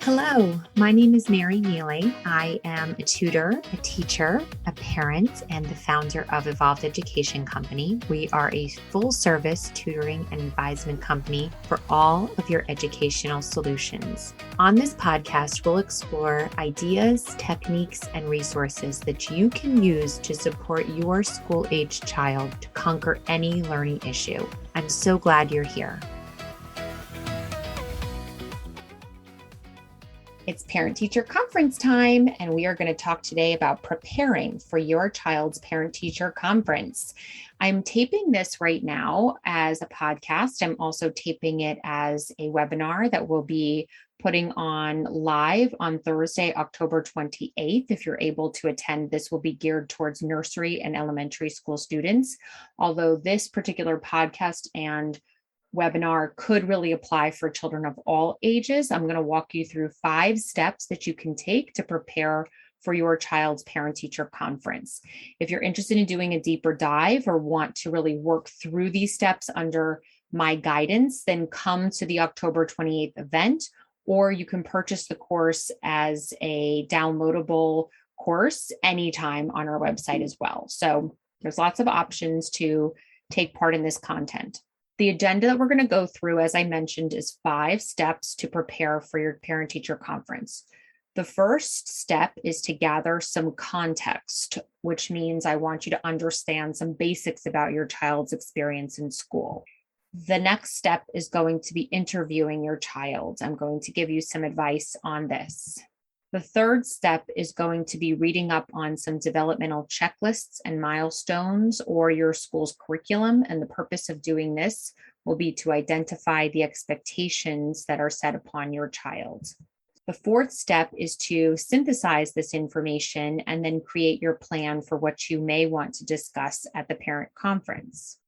Hello, my name is Mary Miele. I am a tutor, a teacher, a parent, and the founder of Evolved Education Company. We are a full-service tutoring and advisement company for all of your educational solutions. On this podcast, we'll explore ideas, techniques, and resources that you can use to support your school-aged child to conquer any learning issue. I'm so glad you're here. It's parent-teacher conference time, and we are going to talk today about preparing for your child's parent-teacher conference. I'm taping this right now as a podcast. I'm also taping it as a webinar that we'll be putting on live on Thursday, October 28th. If you're able to attend, this will be geared towards nursery and elementary school students. Although this particular podcast and webinar could really apply for children of all ages. I'm going to walk you through 5 steps that you can take to prepare for your child's parent-teacher conference. If you're interested in doing a deeper dive or want to really work through these steps under my guidance, then come to the October 28th event, or you can purchase the course as a downloadable course anytime on our website as well. So there's lots of options to take part in this content. The agenda that we're going to go through, as I mentioned, is 5 steps to prepare for your parent-teacher conference. The first step is to gather some context, which means I want you to understand some basics about your child's experience in school. The next step is going to be interviewing your child. I'm going to give you some advice on this. The third step is going to be reading up on some developmental checklists and milestones or your school's curriculum. And the purpose of doing this will be to identify the expectations that are set upon your child. The fourth step is to synthesize this information and then create your plan for what you may want to discuss at the parent conference.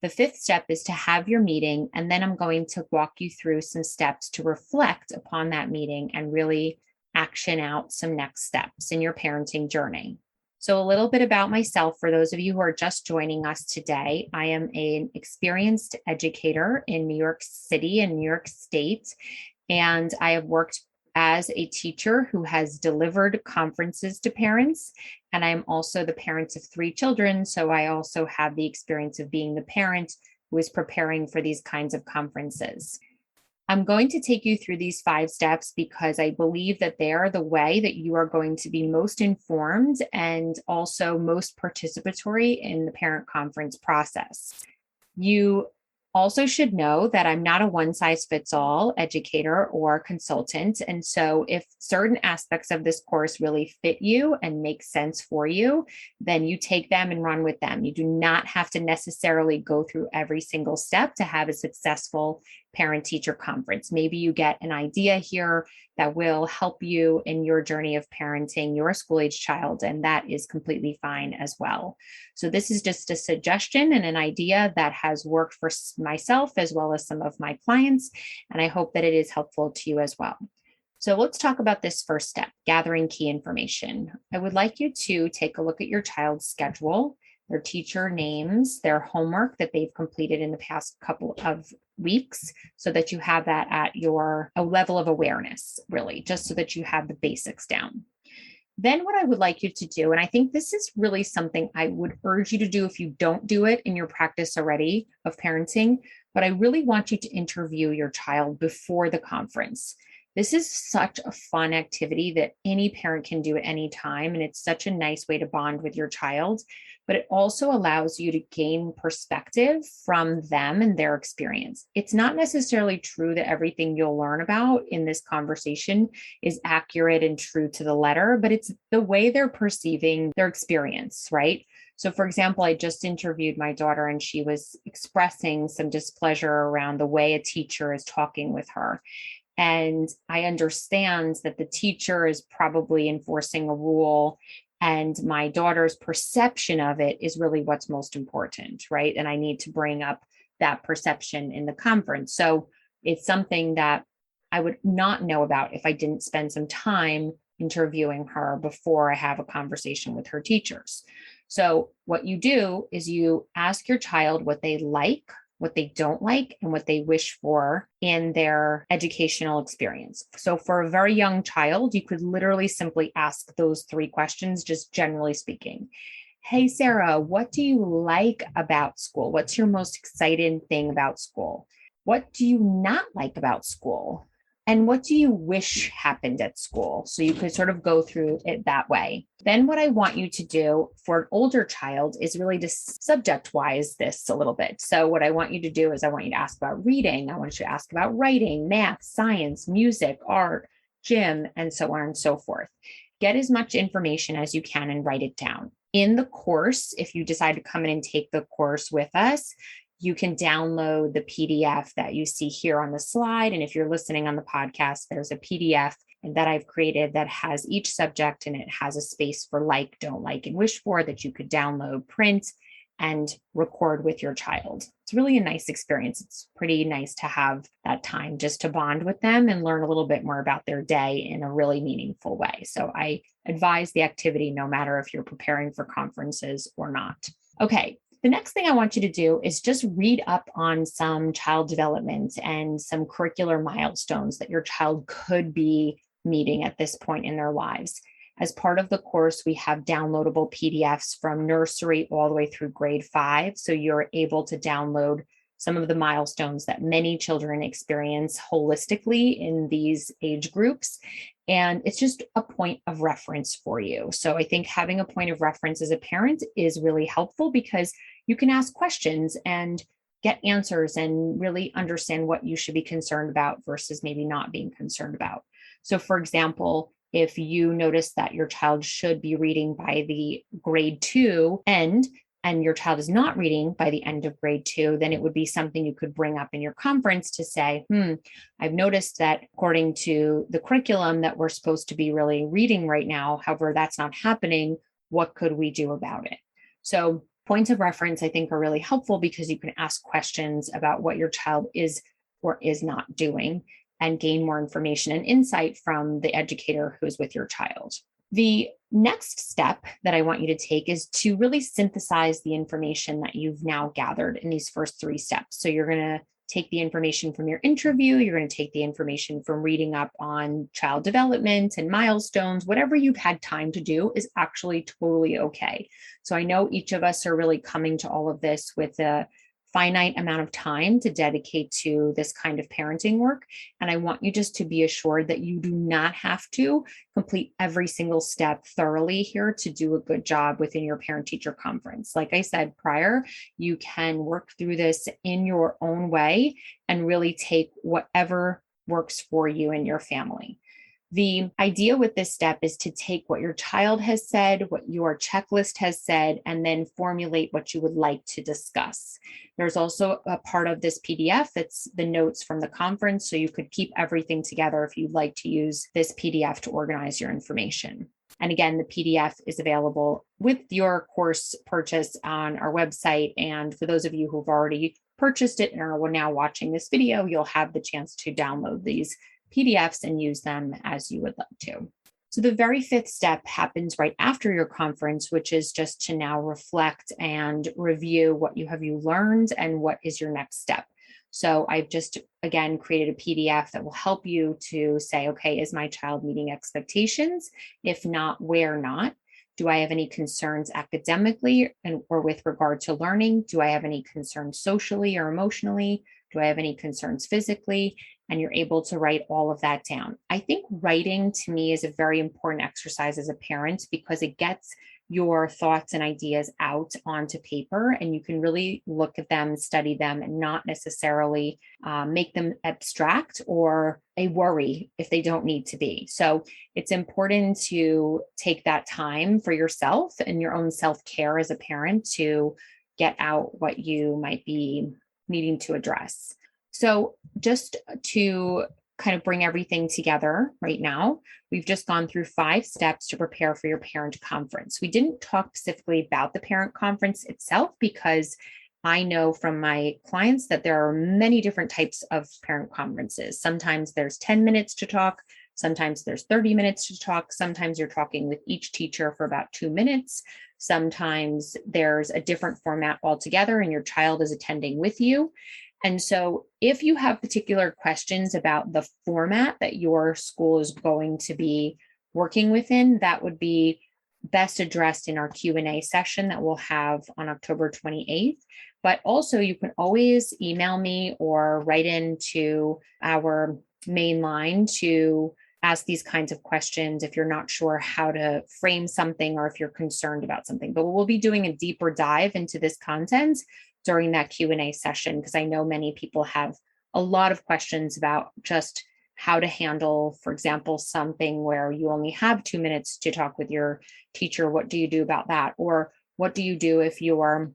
The fifth step is to have your meeting, and then I'm going to walk you through some steps to reflect upon that meeting and really action out some next steps in your parenting journey. So a little bit about myself for those of you who are just joining us today. I am an experienced educator in New York City and New York State, and I have worked as a teacher who has delivered conferences to parents, and I'm also the parent of 3 children, so I also have the experience of being the parent who is preparing for these kinds of conferences. I'm going to take you through these 5 steps because I believe that they are the way that you are going to be most informed and also most participatory in the parent conference process. You also should know that I'm not a one-size-fits-all educator or consultant. And so if certain aspects of this course really fit you and make sense for you, then you take them and run with them. You do not have to necessarily go through every single step to have a successful parent-teacher conference. Maybe you get an idea here that will help you in your journey of parenting your school-age child, and that is completely fine as well. So this is just a suggestion and an idea that has worked for myself as well as some of my clients, and I hope that it is helpful to you as well. So let's talk about this first step, gathering key information. I would like you to take a look at your child's schedule, their teacher names, their homework that they've completed in the past couple of weeks, so that you have that at a level of awareness, really, just so that you have the basics down. Then what I would like you to do, and I think this is really something I would urge you to do if you don't do it in your practice already of parenting, but I really want you to interview your child before the conference. This is such a fun activity that any parent can do at any time, and it's such a nice way to bond with your child, but it also allows you to gain perspective from them and their experience. It's not necessarily true that everything you'll learn about in this conversation is accurate and true to the letter, but it's the way they're perceiving their experience, right? So for example, I just interviewed my daughter and she was expressing some displeasure around the way a teacher is talking with her. And I understand that the teacher is probably enforcing a rule, and my daughter's perception of it is really what's most important, right? And I need to bring up that perception in the conference. So it's something that I would not know about if I didn't spend some time interviewing her before I have a conversation with her teachers. So what you do is you ask your child what they like, what they don't like, and what they wish for in their educational experience. So for a very young child, you could literally simply ask those 3 questions, just generally speaking. Hey, Sarah, what do you like about school? What's your most exciting thing about school? What do you not like about school? And what do you wish happened at school? So you could sort of go through it that way. Then what I want you to do for an older child is really to subject wise this a little bit. So what I want you to do is I want you to ask about reading. I want you to ask about writing, math, science, music, art, gym, and so on and so forth. Get as much information as you can and write it down. In the course, if you decide to come in and take the course with us, you can download the PDF that you see here on the slide. And if you're listening on the podcast, there's a PDF that I've created that has each subject, and it has a space for like, don't like, and wish for that you could download, print, and record with your child. It's really a nice experience. It's pretty nice to have that time just to bond with them and learn a little bit more about their day in a really meaningful way. So I advise the activity no matter if you're preparing for conferences or not. Okay. The next thing I want you to do is just read up on some child development and some curricular milestones that your child could be meeting at this point in their lives. As part of the course, we have downloadable PDFs from nursery all the way through grade 5. So you're able to download some of the milestones that many children experience holistically in these age groups. And it's just a point of reference for you. So I think having a point of reference as a parent is really helpful because you can ask questions and get answers and really understand what you should be concerned about versus maybe not being concerned about. So for example, if you notice that your child should be reading by the grade 2 end, and your child is not reading by the end of grade 2, then it would be something you could bring up in your conference to say, I've noticed that according to the curriculum that we're supposed to be really reading right now, however, that's not happening. What could we do about it? So points of reference, I think, are really helpful because you can ask questions about what your child is or is not doing and gain more information and insight from the educator who's with your child. The next step that I want you to take is to really synthesize the information that you've now gathered in these first 3 steps. So you're going to take the information from your interview, you're going to take the information from reading up on child development and milestones, whatever you've had time to do is actually totally okay. So I know each of us are really coming to all of this with a finite amount of time to dedicate to this kind of parenting work. And I want you just to be assured that you do not have to complete every single step thoroughly here to do a good job within your parent-teacher conference. Like I said prior, you can work through this in your own way and really take whatever works for you and your family. The idea with this step is to take what your child has said, what your checklist has said, and then formulate what you would like to discuss. There's also a part of this PDF that's the notes from the conference, so you could keep everything together if you'd like to use this PDF to organize your information. And again, the PDF is available with your course purchase on our website. And for those of you who've already purchased it and are now watching this video, you'll have the chance to download these PDFs and use them as you would like to. So the very 5th step happens right after your conference, which is just to now reflect and review what you learned and what is your next step. So I've just, again, created a PDF that will help you to say, okay, is my child meeting expectations? If not, where not? Do I have any concerns academically or with regard to learning? Do I have any concerns socially or emotionally? Do I have any concerns physically? And you're able to write all of that down. I think writing to me is a very important exercise as a parent because it gets your thoughts and ideas out onto paper and you can really look at them, study them, and not necessarily make them abstract or a worry if they don't need to be. So it's important to take that time for yourself and your own self-care as a parent to get out what you might be needing to address. So just to kind of bring everything together right now, we've just gone through 5 steps to prepare for your parent conference. We didn't talk specifically about the parent conference itself because I know from my clients that there are many different types of parent conferences. Sometimes there's 10 minutes to talk. Sometimes there's 30 minutes to talk. Sometimes you're talking with each teacher for about 2 minutes. Sometimes there's a different format altogether and your child is attending with you. And so if you have particular questions about the format that your school is going to be working within, that would be best addressed in our Q&A session that we'll have on October 28th. But also you can always email me or write into our main line to ask these kinds of questions if you're not sure how to frame something or if you're concerned about something. But we'll be doing a deeper dive into this content during that Q&A session, because I know many people have a lot of questions about just how to handle, for example, something where you only have 2 minutes to talk with your teacher. What do you do about that? Or what do you do if your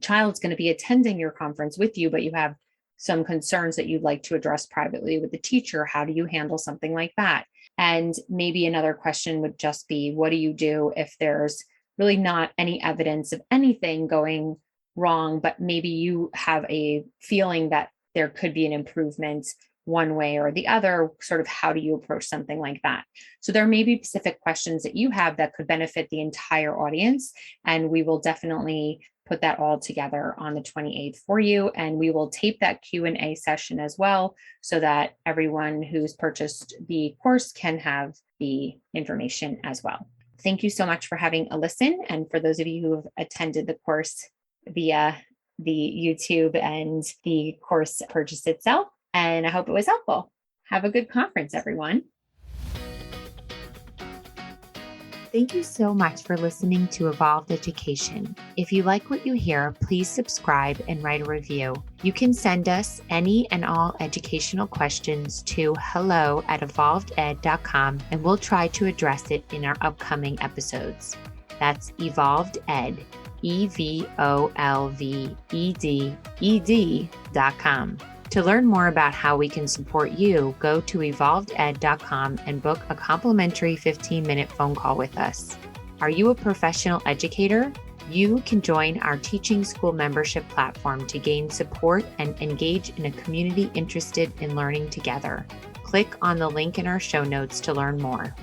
child's going to be attending your conference with you, but you have some concerns that you'd like to address privately with the teacher? How do you handle something like that? And maybe another question would just be, what do you do if there's really not any evidence of anything going wrong, but maybe you have a feeling that there could be an improvement one way or the other? Sort of how do you approach something like that? So there may be specific questions that you have that could benefit the entire audience, and we will definitely put that all together on the 28th for you. And we will tape that Q&A session as well, so that everyone who's purchased the course can have the information as well. Thank you so much for having a listen. And for those of you who have attended the course via the YouTube and the course purchase itself, and I hope it was helpful. Have a good conference, everyone. Thank you so much for listening to Evolved Education. If you like what you hear, please subscribe and write a review. You can send us any and all educational questions to hello@evolveded.com, and we'll try to address it in our upcoming episodes. That's evolveded, evolveded.com. To learn more about how we can support you, go to evolveded.com and book a complimentary 15-minute phone call with us. Are you a professional educator? You can join our teaching school membership platform to gain support and engage in a community interested in learning together. Click on the link in our show notes to learn more.